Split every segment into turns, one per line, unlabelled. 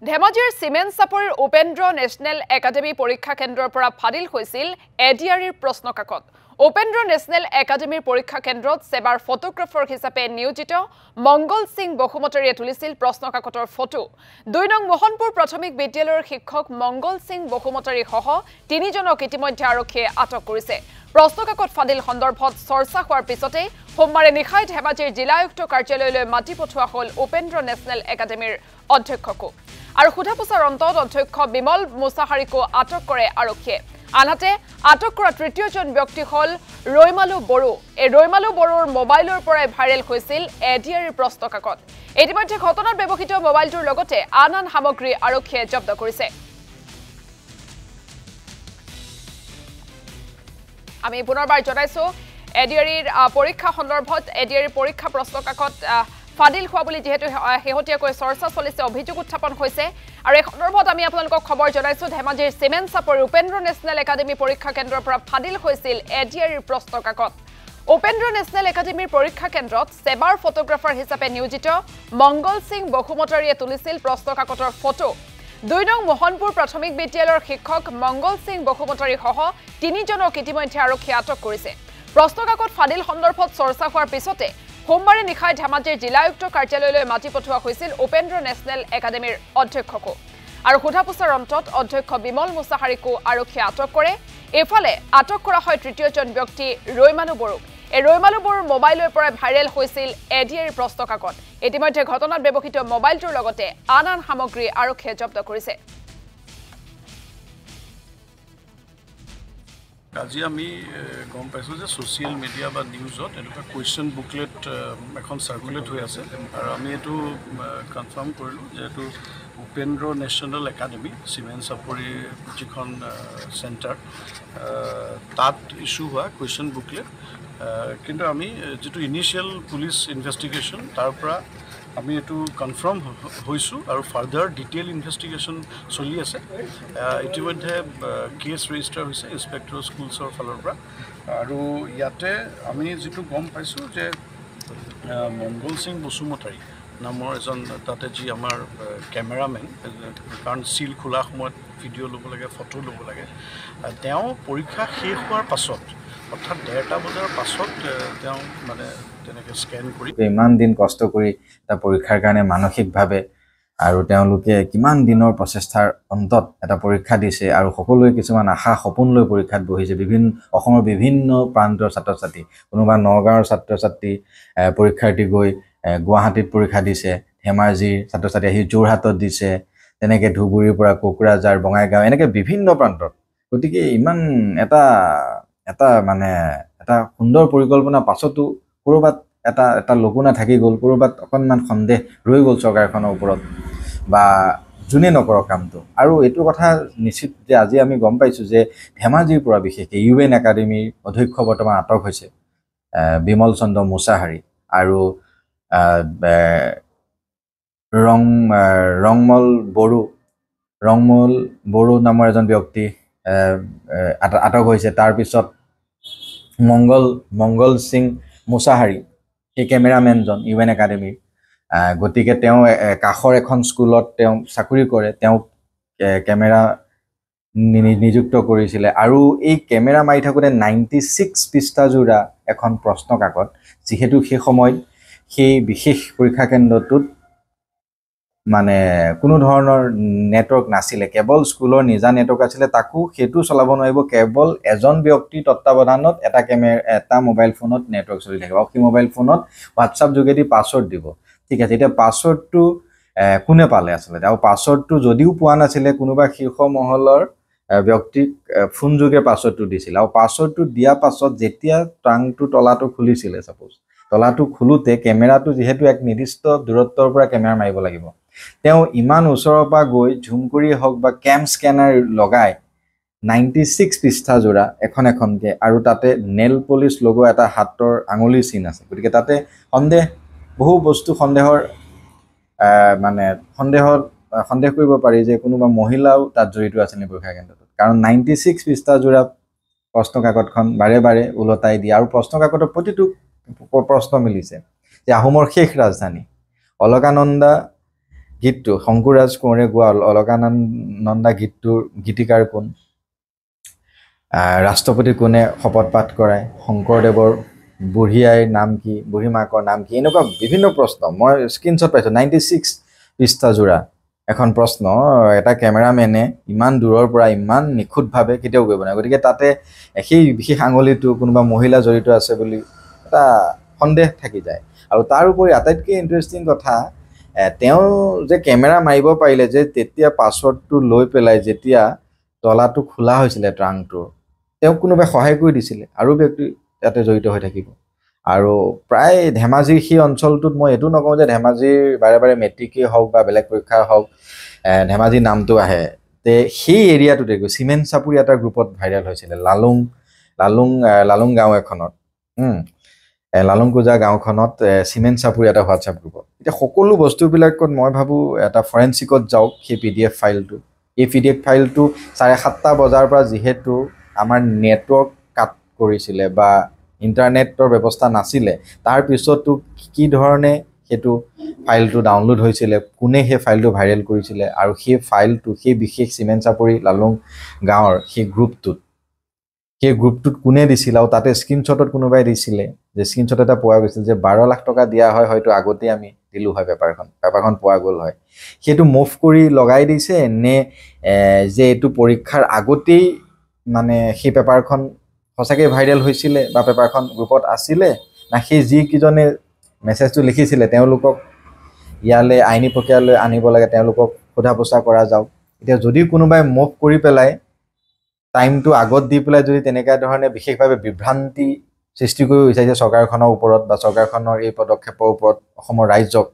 ধেমাজিৰ সিমেন্ট চাপৰিৰ Upendra national academy পৰীক্ষা কেন্দ্ৰৰ পৰা ফাদিল হৈছিল এডিআৰিৰ প্ৰশ্ন কাকত। উপেন্দ্ৰ নেশনেল একাডেমীৰ পৰীক্ষা কেন্দ্ৰত সেবাৰ ফটোগ্ৰাফাৰ হিচাপে নিয়োজিত মংগল সিং বসুমতাৰীয়ে তুলিছিল প্ৰশ্ন কাকতৰ ফটো। ২ নং মোহনপুৰ প্ৰাথমিক বিদ্যালয়ৰ শিক্ষক মংগল সিং বসুমতাৰী সহ ৩ জনক ইতিমধ্যে আৰক্ষীয়ে আটক কৰিছে। প্ৰশ্ন কাকত ফাদিল সন্দৰ্ভত চৰ্চা হোৱাৰ পিছতে সোমবাৰে নিশাই ধেমাজিৰ জিলা আয়ুক্ত কাৰ্যালয়লৈ মাতি পঠোৱা হ'ল উপেন্দ্ৰ নেশনেল একাডেমীৰ অধ্যক্ষকো। আৰু সোধাপোছাৰ অন্তত অধ্যক্ষ বিমল মুছাহাৰীকো আটক কৰে আৰক্ষীয়ে। আনহাতে আটক কৰা তৃতীয়জন ব্যক্তি হ'ল ৰৈমালু বড়ো। এই ৰৈমালু বড়োৰ মোবাইলৰ পৰাই ভাইৰেল হৈছিল এডিআৰিৰ প্ৰশ্ন কাকত। ইতিমধ্যে ঘটনাত ব্যৱহৃত মোবাইলটোৰ লগতে আন সামগ্ৰী আৰক্ষীয়ে জব্দ কৰিছে। আমি পুনৰবাৰ জনাইছো এডিআৰিৰ পৰীক্ষা সন্দৰ্ভত এডিআৰিৰ পৰীক্ষা প্ৰশ্ন কাকত ফাদিল হোৱা বুলি যেহেতু শেহতীয়াকৈ চৰ্চা চলিছে, অভিযোগ উত্থাপন হৈছে। আৰু এই সন্দৰ্ভত আমি আপোনালোকক খবৰ জনাইছো ধেমাজিৰ সিমেন্ট চাপৰিৰ উপেন্দ্ৰ নেশনেল একাডেমী পৰীক্ষা কেন্দ্ৰৰ পৰা ফাদিল হৈছিল এডিআৰিৰ প্ৰশ্ন কাকত। উপেন্দ্ৰ নেশনেল একাডেমীৰ পৰীক্ষা কেন্দ্ৰত সেবাৰ ফটোগ্ৰাফাৰ হিচাপে নিয়োজিত মংগল সিং বসুমতাৰীয়ে তুলিছিল প্ৰশ্ন কাকতৰ ফটো। ২ নং মোহনপুৰ প্ৰাথমিক বিদ্যালয়ৰ শিক্ষক মংগল সিং বসুমতাৰী সহ ৩ জনক ইতিমধ্যে আৰক্ষীয়ে আটক কৰিছে। প্ৰশ্ন কাকত ফাদিল সন্দৰ্ভত চৰ্চা হোৱাৰ পিছতে সোমবাৰে নিশাই ধেমাজিৰ জিলা আয়ুক্ত কাৰ্যালয়লৈ মাতি পঠোৱা হৈছিল উপেন্দ্ৰ নেশনেল একাডেমীৰ অধ্যক্ষকো। আৰু সোধাপোছাৰ অন্তত অধ্যক্ষ বিমল মুছাহাৰীকো আৰক্ষীয়ে আটক কৰে। এফালে আটক কৰা হয় তৃতীয়জন ব্যক্তি ৰৈমালু বড়োক। এই ৰৈমালু বড়োৰ মোবাইলৰ পৰাই ভাইৰেল হৈছিল এডিআৰিৰ প্ৰশ্ন কাকত। ইতিমধ্যে ঘটনাত ব্যৱহৃত মোবাইলটোৰ লগতে আন সামগ্ৰী আৰক্ষীয়ে জব্দ কৰিছে।
আজি আমি গম পাইছোঁ যে ছ'চিয়েল মিডিয়া বা নিউজত এনেকুৱা কুৱেশ্যন বুকলেট এখন চাৰ্কুলেট হৈ আছে। আৰু আমি এইটো কনফাৰ্ম কৰিলোঁ যে এইটো উপেন্দ্ৰ নেশ্যনেল একাডেমী সিমেন্ট চাপৰিৰ যিখন চেণ্টাৰ তাত ইছ্যু হোৱা কুৱেশ্যন বুকলেট। কিন্তু আমি যিটো ইনিচিয়েল পুলিচ ইনভেষ্টিগেশ্যন তাৰ পৰা আমি এইটো কনফাৰ্ম হৈছোঁ আৰু ফাৰ্ডাৰ ডিটেইল ইনভেষ্টিগেশ্যন চলি আছে। ইতিমধ্যে কেছ ৰেজিষ্টাৰ হৈছে ইনস্পেক্টৰ স্কুলছৰ ফালৰ পৰা। আৰু ইয়াতে আমি যিটো গম পাইছোঁ যে মংগল সিং বসুমতাৰী নামৰ এজন তাতে যি আমাৰ কেমেৰামেন, কাৰণ চিল খোলা সময়ত ভিডিঅ' ল'ব লাগে, ফটো ল'ব লাগে, তেওঁ পৰীক্ষা শেষ হোৱাৰ পাছত অৰ্থাৎ ১:৩০ বজাৰ পাছত তেওঁ মানে তেনেকৈ স্কেন কৰি
ইমান দিন কষ্ট কৰি এটা পৰীক্ষাৰ কাৰণে মানসিকভাৱে আৰু তেওঁলোকে কিমান দিনৰ প্ৰচেষ্টাৰ অন্তত এটা পৰীক্ষা দিছে আৰু সকলোৱে কিছুমান আশা সপোন লৈ পৰীক্ষাত বহিছে। অসমৰ বিভিন্ন প্ৰান্তৰ ছাত্ৰ ছাত্ৰী, কোনোবা নগাঁৱৰ ছাত্ৰ ছাত্ৰী পৰীক্ষাৰ্থী গৈ গুৱাহাটীত পৰীক্ষা দিছে, ধেমাজিৰ ছাত্ৰ ছাত্ৰী আহি যোৰহাটত দিছে, তেনেকৈ ধুবুৰীৰ পৰা কোকৰাঝাৰ, বঙাইগাঁও, এনেকৈ বিভিন্ন প্ৰান্তত। গতিকে ইমান এটা মানে এটা সুন্দৰ পৰিকল্পনা পাছতো ক'ৰবাত এটা লঘোণা থাকি গ'ল, ক'ৰবাত অকণমান সন্দেহ ৰৈ গ'ল চৰকাৰখনৰ ওপৰত বা যোনে নকৰক কামটো। আৰু এইটো কথা নিশ্চিত যে আজি আমি গম পাইছোঁ যে ধেমাজিৰ পৰা বিশেষকৈ UN একাডেমীৰ অধ্যক্ষ বৰ্তমান আটক হৈছে বিমল চন্দ্ৰ মুছাহাৰী আৰু ৰংমল বড়ো নামৰ এজন ব্যক্তি আটক হৈছে। তাৰপিছত মংগল সিং মুছাহাৰী, সেই কেমেৰামেনজন UN একাডেমীৰ। গতিকে তেওঁ কাষৰ এখন স্কুলত তেওঁ চাকৰি কৰে, তেওঁক কেমেৰা নিযুক্ত কৰিছিলে। আৰু এই কেমেৰা মাৰি থাকোঁতে 96 পৃষ্ঠাজোৰা এখন প্ৰশ্ন কাকত, যিহেতু সেই সময়ত সেই বিশেষ পৰীক্ষা কেন্দ্ৰটোত মানে কোনো ধৰণৰ নেটৱৰ্ক নাছিলে, কেৱল স্কুলৰ নিজা নেটৱৰ্ক আছিলে, তাকো সেইটো চলাব নোৱাৰিব, কেৱল এজন ব্যক্তিৰ তত্বাৱধানত এটা মোবাইল ফোনত নেটৱৰ্ক চলি থাকিব। আৰু সেই মোবাইল ফোনত হোৱাটছআপ যোগেদি পাছৱৰ্ড দিব। ঠিক আছে, এতিয়া পাছৱৰ্ডটো কোনে পালে আচলতে? আৰু পাছৱৰ্ডটো যদিও পোৱা নাছিলে, কোনোবা শীৰ্ষ মহলৰ ব্যক্তিক ফোনযোগে পাছৱৰ্ডটো দিছিল। আৰু পাছৱৰ্ডটো দিয়াৰ পাছত যেতিয়া তলাটো খুলিছিলে, ছাপ'জ তলাটো খোলোতে কেমেৰাটো যিহেতু এক নিৰ্দিষ্ট দূৰত্বৰ পৰা কেমেৰা মাৰিব লাগিব, তেওঁ ইমান ওচৰৰ পৰা গৈ ঝুম কৰি হওক বা কেম স্কেনাৰ লগাই 96 পৃষ্ঠাজোৰা এখনকৈ, আৰু তাতে নেল পলিচ লগোৱা এটা হাতৰ আঙুলিৰ চিন আছে। গতিকে তাতে বহু বস্তু সন্দেহ কৰিব পাৰি যে কোনোবা মহিলাও তাত জড়িত আছে নি পৰীক্ষা কেন্দ্ৰটোত। কাৰণ 96 পৃষ্ঠাজোৰা প্ৰশ্ন কাকতখন বাৰে বাৰে ওলটাই দিয়ে। আৰু প্ৰশ্ন কাকতৰ প্ৰতিটো প্ৰশ্ন মিলিছে যে আহোমৰ শেষ ৰাজধানী অলকানন্দা গীতটো শংকুৰাজ কোঁৱৰে গোৱা অলকানন্দা গীতটোৰ গীতিকাৰ কোন, ৰাষ্ট্ৰপতি কোনে শপত পাঠ কৰায়, শংকৰদেৱৰ বুঢ়ী আইৰ নাম কি, বুঢ়ী মাকৰ নাম কি, এনেকুৱা বিভিন্ন প্ৰশ্ন মই স্ক্ৰীনশ্বট পাইছোঁ 96 পৃষ্ঠা জোৰা এখন প্ৰশ্ন এটা কেমেৰামেনে ইমান দূৰৰ পৰা ইমান নিখুঁতভাৱে কেতিয়াও কৰিব নোৱাৰে। গতিকে তাতে সেই বিশেষ আঙুলিটো কোনোবা মহিলা জড়িত আছে বুলি এটা সন্দেহ থাকি যায়। আৰু তাৰ উপৰি আটাইতকৈ ইণ্টাৰেষ্টিং কথা তেওঁ যে কেমেৰা মাৰিব পাৰিলে যে তেতিয়া পাছৱৰ্ডটো লৈ পেলাই যেতিয়া তলাটো খোলা হৈছিলে ট্ৰাংকটোৰ তেওঁক কোনোবাই সহায় কৰি দিছিলে আৰু ব্যক্তি ইয়াতে জড়িত হৈ থাকিব। আৰু প্ৰায় ধেমাজিৰ সেই অঞ্চলটোত মই এইটো নকওঁ যে ধেমাজিৰ বাৰে বাৰে মেট্ৰিকেই হওক বা বেলেগ পৰীক্ষা হওক ধেমাজিৰ নামটো আহে, তে সেই এৰিয়াটোতে গৈ চিমেণ্ট চাপৰি এটা গ্ৰুপত ভাইৰেল হৈছিলে লালুং গাঁও এখনত, লালুংকুজা গাঁওখনত চিমেণ্ট চাপৰি এটা হোৱাটছআপ গ্ৰুপত। এতিয়া সকলো বস্তুবিলাকত মই ভাবোঁ এটা ফৰেনচিকত যাওক সেই PDF ফাইলটো। এই PDF ফাইলটো 7:30 বজাৰ পৰা যিহেতু আমাৰ নেটৱৰ্ক কাট কৰিছিলে বা ইণ্টাৰনেটৰ ব্যৱস্থা নাছিলে, তাৰপিছতো কি ধৰণে সেইটো ফাইলটো ডাউনলোড হৈছিলে, কোনে সেই ফাইলটো ভাইৰেল কৰিছিলে, আৰু সেই ফাইলটো সেই বিশেষ চিমেণ্ট চাপৰি লালুং গাঁৱৰ সেই গ্ৰুপটোত কোনে দিছিল, আৰু তাতে স্ক্ৰীনশ্বটত কোনোবাই দিছিলে যে স্ক্ৰীনশ্বট এটা পোৱা গৈছিল যে 12 লাখ টকা দিয়া হয়, হয়তো আগতেই আমি দিলোঁ হয়, পেপাৰখন পোৱা গ'ল হয়। সেইটো মুভ কৰি লগাই দিছে নে যে এইটো পৰীক্ষাৰ আগতেই মানে সেই পেপাৰখন সঁচাকৈ ভাইৰেল হৈছিলে বা পেপাৰখন গ্ৰুপত আছিলে, না সেই যিকেইজনে মেছেজটো লিখিছিলে তেওঁলোকক ইয়ালৈ আইনী প্ৰক্ৰিয়ালৈ আনিব লাগে, তেওঁলোকক সোধা পোছা কৰা যাওক। এতিয়া যদি কোনোবাই মুভ কৰি পেলাই টাইমটো আগত দি পেলাই যদি তেনেকুৱা ধৰণে বিশেষভাৱে বিভ্ৰান্তি সৃষ্টি কৰি বিচাৰিছে চৰকাৰখনৰ ওপৰত বা চৰকাৰখনৰ এই পদক্ষেপৰ ওপৰত অসমৰ ৰাইজক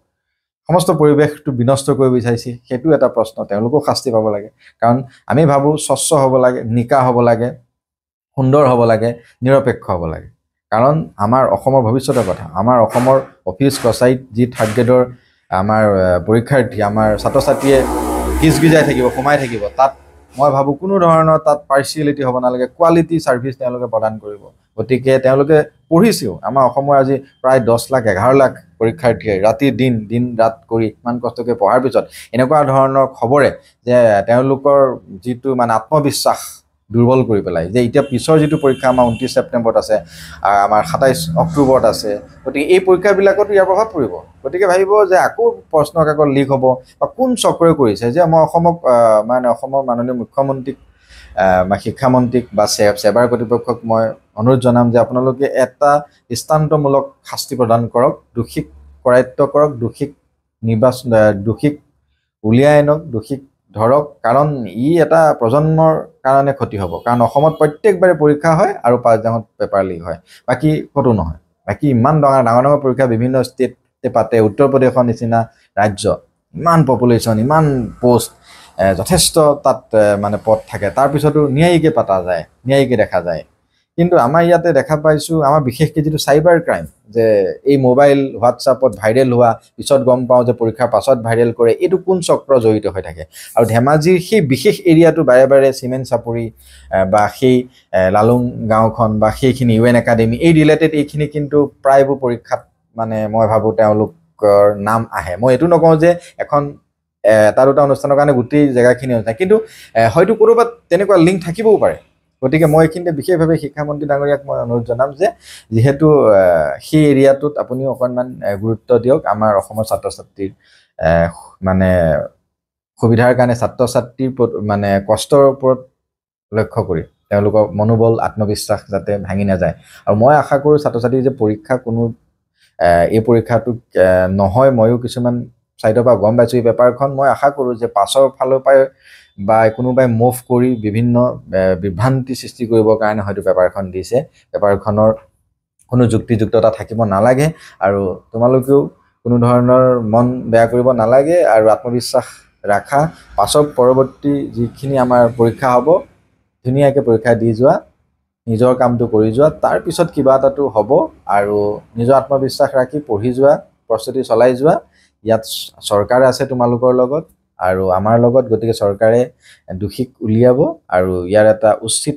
সমস্ত পৰিৱেশটো বিনষ্ট কৰিব বিচাৰিছে, সেইটো এটা প্ৰশ্ন, তেওঁলোকেও শাস্তি পাব লাগে। কাৰণ আমি ভাবোঁ স্বচ্ছ হ'ব লাগে, নিকা হ'ব লাগে, সুন্দৰ হ'ব লাগে, নিৰপেক্ষ হ'ব লাগে। কাৰণ আমাৰ অসমৰ ভৱিষ্যতৰ কথা, আমাৰ অসমৰ অফিচ কছাৰীত যি 3rd গ্ৰেডৰ আমাৰ পৰীক্ষাৰ্থী আমাৰ ছাত্ৰ ছাত্ৰীয়ে গিজগিজাই থাকিব, সোমাই থাকিব, তাত মই ভাবোঁ কোনো ধৰণৰ তাত পাৰ্চিয়েলিটি হ'ব নালাগে, কোৱালিটি ছাৰ্ভিচ তেওঁলোকে প্ৰদান কৰিব। গতিকে তেওঁলোকে পঢ়িছেও, আমাৰ অসমৰ আজি প্ৰায় 10 লাখ 11 লাখ পৰীক্ষাৰ্থীয়ে ৰাতি দিন ৰাত কৰি ইমান কষ্টকৈ পঢ়াৰ পিছত এনেকুৱা ধৰণৰ খবৰে যে তেওঁলোকৰ যিটো মানে আত্মবিশ্বাস দুৰ্বল কৰি পেলাই, যে এতিয়া পিছৰ যিটো পৰীক্ষা আমাৰ 29 ছেপ্টেম্বৰত আছে, আমাৰ 27 অক্টোবৰত আছে, গতিকে এই পৰীক্ষাবিলাকতো ইয়াৰ প্ৰভাৱ পৰিব। গতিকে ভাবিব যে আকৌ প্ৰশ্ন কাকত লিক হ'ব বা কোন চক্ৰই কৰিছে। যে মই অসমক মানে অসমৰ মাননীয় মুখ্যমন্ত্ৰীক বা শিক্ষামন্ত্ৰীক বা সেৱাৰ কৰ্তৃপক্ষক মই অনুৰোধ জনাম যে আপোনালোকে এটা দৃষ্টান্তমূলক শাস্তি প্ৰদান কৰক, দোষীক কৰায়ত্ব কৰক, দোষীক উলিয়াই আনক, দোষীক ধৰক। কাৰণ ই এটা প্ৰজন্মৰ কাৰণে ক্ষতি হ'ব। কাৰণ অসমত প্ৰত্যেকবাৰে পৰীক্ষা হয় আৰু 5 দিনত পেপাৰ লিক হয়, বাকী ক'তো নহয়। বাকী ইমান ডাঙৰ পৰীক্ষা বিভিন্ন ষ্টেটে পাতে, উত্তৰ প্ৰদেশৰ নিচিনা ৰাজ্য, ইমান পপুলেশ্যন, ইমান পোষ্ট, যথেষ্ট তাত মানে পদ থাকে, তাৰপিছতো ন্যায়িকে পতা যায়, ন্যায়িকে দেখা যায়। কিন্তু আমাৰ ইয়াতে দেখা পাইছোঁ, আমাৰ বিশেষকৈ যিটো চাইবাৰ ক্ৰাইম, যে এই মোবাইল হোৱাটছআপত ভাইৰেল হোৱা পিছত গম পাওঁ যে পৰীক্ষাৰ পাছত ভাইৰেল কৰে, এইটো কোন চক্ৰ জড়িত হৈ থাকে। আৰু ধেমাজিৰ সেই বিশেষ এৰিয়াটো বাৰে বাৰে চিমেণ্ট চাপৰি বা সেই লালুং গাঁওখন বা সেইখিনি UN একাডেমি, এই ৰিলেটেড এইখিনি কিন্তু প্ৰায়বোৰ পৰীক্ষাত মানে মই ভাবোঁ তেওঁলোকৰ নাম আহে। মই এইটো নকওঁ যে এখন এটা দুটা অনুষ্ঠানৰ কাৰণে গোটেই জেগাখিনি অনুষ্ঠান, কিন্তু হয়তো ক'ৰবাত তেনেকুৱা লিংক থাকিবও পাৰে। গতিকে মই এইখিনিতে বিশেষভাৱে শিক্ষামন্ত্ৰী ডাঙৰীয়াক মই অনুৰোধ জনাম যে যিহেতু সেই এৰিয়াটোত আপুনিও অকণমান গুৰুত্ব দিয়ক, আমাৰ অসমৰ ছাত্ৰ ছাত্ৰীৰ মানে সুবিধাৰ কাৰণে, ছাত্ৰ ছাত্ৰীৰ মানে কষ্টৰ ওপৰত লক্ষ্য কৰি তেওঁলোকৰ মনোবল আত্মবিশ্বাস যাতে ভাঙি নাযায়। আৰু মই আশা কৰোঁ ছাত্ৰ ছাত্ৰী যে পৰীক্ষা কোনো এই পৰীক্ষাটো নহয়, ময়ো কিছুমান ছাইডৰ পৰা গম পাইছোঁ এই পেপাৰখন, মই আশা কৰোঁ যে পাছৰ ফালৰ পৰাই বা কোনোবাই মুভ কৰি বিভিন্ন বিভ্ৰান্তি সৃষ্টি কৰিবৰ কাৰণে হয়তো পেপাৰখন দিছে। পেপাৰখনৰ কোনো যুক্তিযুক্ততা থাকিব নালাগে, আৰু তোমালোকেও কোনো ধৰণৰ মন বেয়া কৰিব নালাগে, আৰু আত্মবিশ্বাস ৰাখা, পাছৰ পৰৱৰ্তী যিখিনি আমাৰ পৰীক্ষা হ'ব ধুনীয়াকৈ পৰীক্ষা দি যোৱা, নিজৰ কামটো কৰি যোৱা, তাৰপিছত কিবা এটাতো হ'ব। আৰু নিজৰ আত্মবিশ্বাস ৰাখি পঢ়ি যোৱা, প্ৰস্তুতি চলাই যোৱা। ইয়াত চৰকাৰ আছে তোমালোকৰ লগত আৰু আমাৰ লগত, গতিকে চৰকাৰে দোষীক উলিয়াব আৰু ইয়াৰ এটা উচিত